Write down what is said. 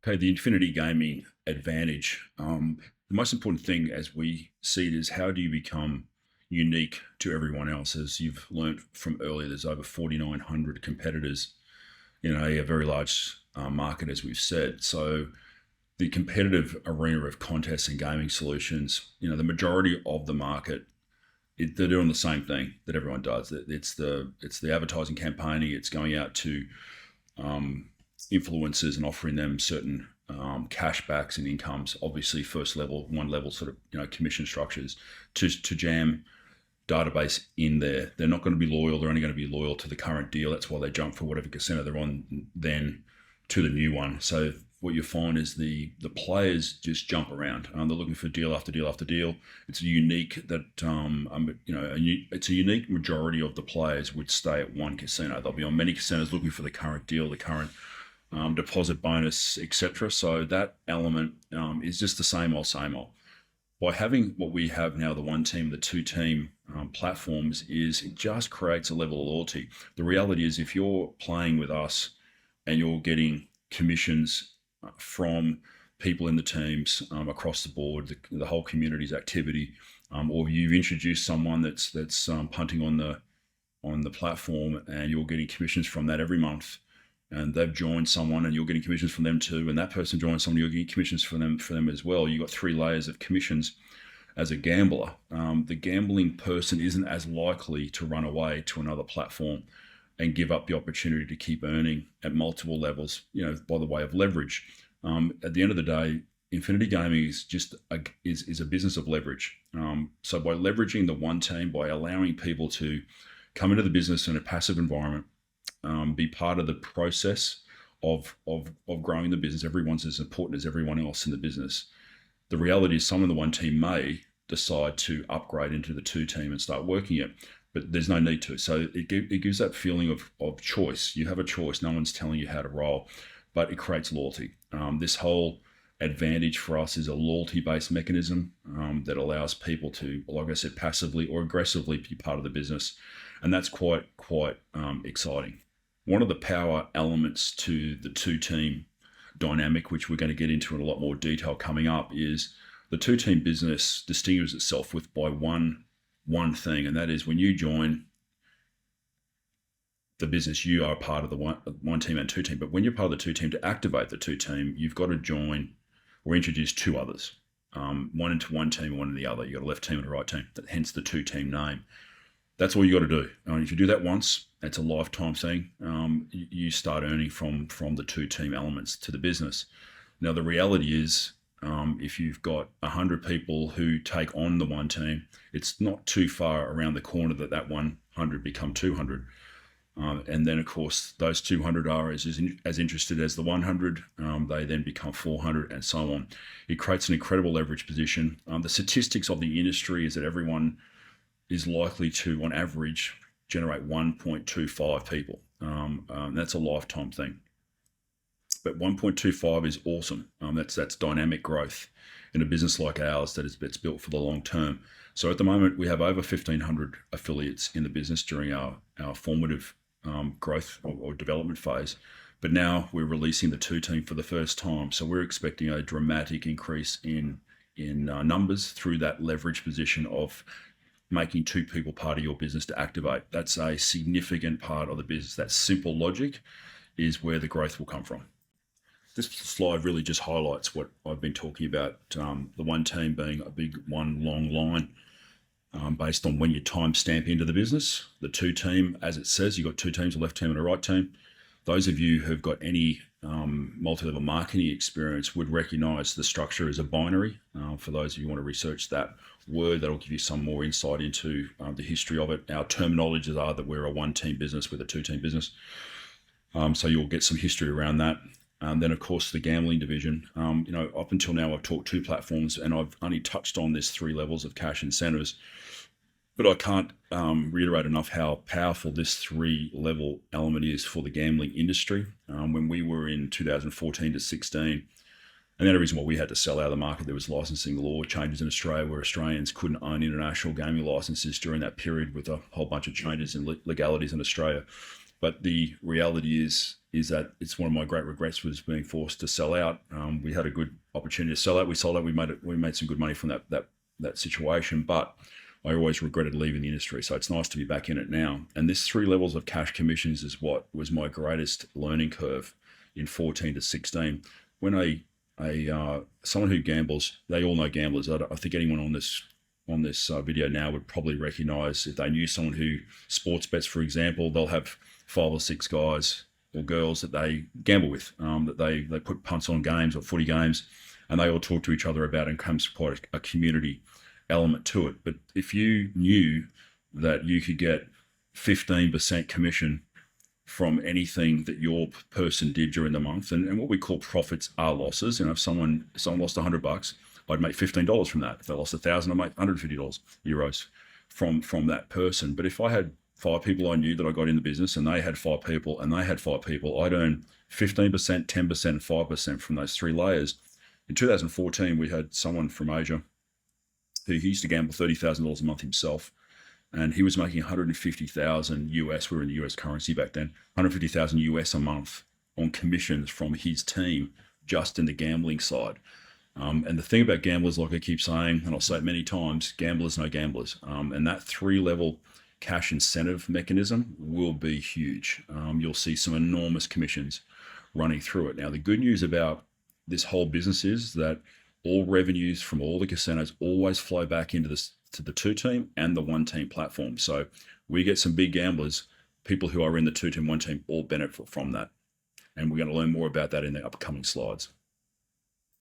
Okay, the Infinity Gaming advantage. The most important thing as we see it is how do you become unique to everyone else? As you've learnt from earlier, there's over 4,900 competitors in a very large market, as we've said. So the competitive arena of contests and gaming solutions, the majority of the market, they're doing the same thing that everyone does. It's the advertising campaigning. It's going out to um, influencers and offering them certain cashbacks and incomes. Obviously, first level, one level sort of commission structures to jam database in there. They're not going to be loyal. They're only going to be loyal to the current deal. That's why they jump for whatever casino they're on then to the new one. So what you find is the players just jump around. They're looking for deal after deal after deal. It's unique that it's a unique majority of the players would stay at one casino. They'll be on many casinos looking for the current deal, the current deposit bonus, etc. So that element is just the same old, same old. By having what we have now, the one team, the two team platforms, is it just creates a level of loyalty. The reality is, if you're playing with us and you're getting commissions from people in the teams across the board, the whole community's activity, or you've introduced someone that's punting on the platform, and you're getting commissions from that every month, and they've joined someone and you're getting commissions from them too, and that person joins someone, you're getting commissions for them as well. You've got three layers of commissions. As a gambler, the gambling person isn't as likely to run away to another platform and give up the opportunity to keep earning at multiple levels, by the way of leverage. At the end of the day, Infinity Gaming is just is a business of leverage. So by leveraging the one team, by allowing people to come into the business in a passive environment, be part of the process of growing the business. Everyone's as important as everyone else in the business. The reality is, some of the one team may decide to upgrade into the two team and start working it, but there's no need to. So it gives that feeling of choice. You have a choice. No one's telling you how to roll, but it creates loyalty. This whole advantage for us is a loyalty-based mechanism that allows people to, like I said, passively or aggressively be part of the business, and that's quite exciting. One of the power elements to the two-team dynamic, which we're going to get into in a lot more detail coming up, is the two-team business distinguishes itself by one thing, and that is when you join the business, you are part of the one team and two team. But when you're part of the two team, to activate the two team, you've got to join or introduce two others, one into one team and one in the other. You've got a left team and a right team, hence the two-team name. That's all you got to do. If you do that once, it's a lifetime thing. You start earning from the two-team elements to the business. Now, the reality is, if you've got 100 people who take on the one team, it's not too far around the corner that 100 become 200. And then, of course, those 200 are as interested as the 100. They then become 400 and so on. It creates an incredible leverage position. The statistics of the industry is that everyone is likely to, on average, generate 1.25 people. That's a lifetime thing. But 1.25 is awesome. That's dynamic growth in a business like ours that's built for the long term. So at the moment, we have over 1,500 affiliates in the business during our formative growth or development phase. But now we're releasing the two team for the first time. So we're expecting a dramatic increase in numbers through that leverage position of making two people part of your business to activate. That's a significant part of the business. That simple logic is where the growth will come from. This slide really just highlights what I've been talking about, the one team being a big one long line based on when you timestamp into the business. The two team, as it says, you've got two teams, a left team and a right team. Those of you who've got any multi-level marketing experience would recognize the structure as a binary. For those of you who want to research that word, that'll give you some more insight into the history of it. Our terminologies are that we're a one-team business with a two-team business. So you'll get some history around that. Then, of course, the gambling division. Up until now, I've talked two platforms, and I've only touched on this three levels of cash incentives. But I can't reiterate enough how powerful this three-level element is for the gambling industry. When we were in 2014 to 16, and the only reason why we had to sell out of the market, there was licensing law changes in Australia where Australians couldn't own international gaming licenses during that period, with a whole bunch of changes in legalities in Australia. But the reality is, is that it's one of my great regrets was being forced to sell out. We had a good opportunity to sell out. We sold out. We made some good money from that situation, but I always regretted leaving the industry. So it's nice to be back in it now. And this 3 levels of cash commissions is what was my greatest learning curve in 14 to 16. When someone who gambles, they all know gamblers. I think anyone on this video now would probably recognize, if they knew someone who sports bets, for example, they'll have 5 or 6 guys or girls that they gamble with, that they put punts on games or footy games, and they all talk to each other about it, and comes quite a community element to it. But if you knew that you could get 15% commission from anything that your person did during the month, and what we call profits are losses. If someone lost $100, I'd make $15 from that. If they lost 1,000, I'd make $150 euros from that person. But if I had 5 people I knew that I got in the business, and they had 5 people, and they had 5 people, I'd earn 15%, 10%, and 5% from those 3 layers. In 2014, we had someone from Asia who used to gamble $30,000 a month himself, and he was making 150,000 US. We were in the US currency back then. 150,000 US a month on commissions from his team, just in the gambling side. And the thing about gamblers, like I keep saying, and I'll say it many times, gamblers know gamblers. And that 3-level cash incentive mechanism will be huge. You'll see some enormous commissions running through it. Now, the good news about this whole business is that all revenues from all the casinos always flow back into to the 2-team and the 1-team platform. So we get some big gamblers, people who are in the 2-team, 1-team, all benefit from that. And we're going to learn more about that in the upcoming slides.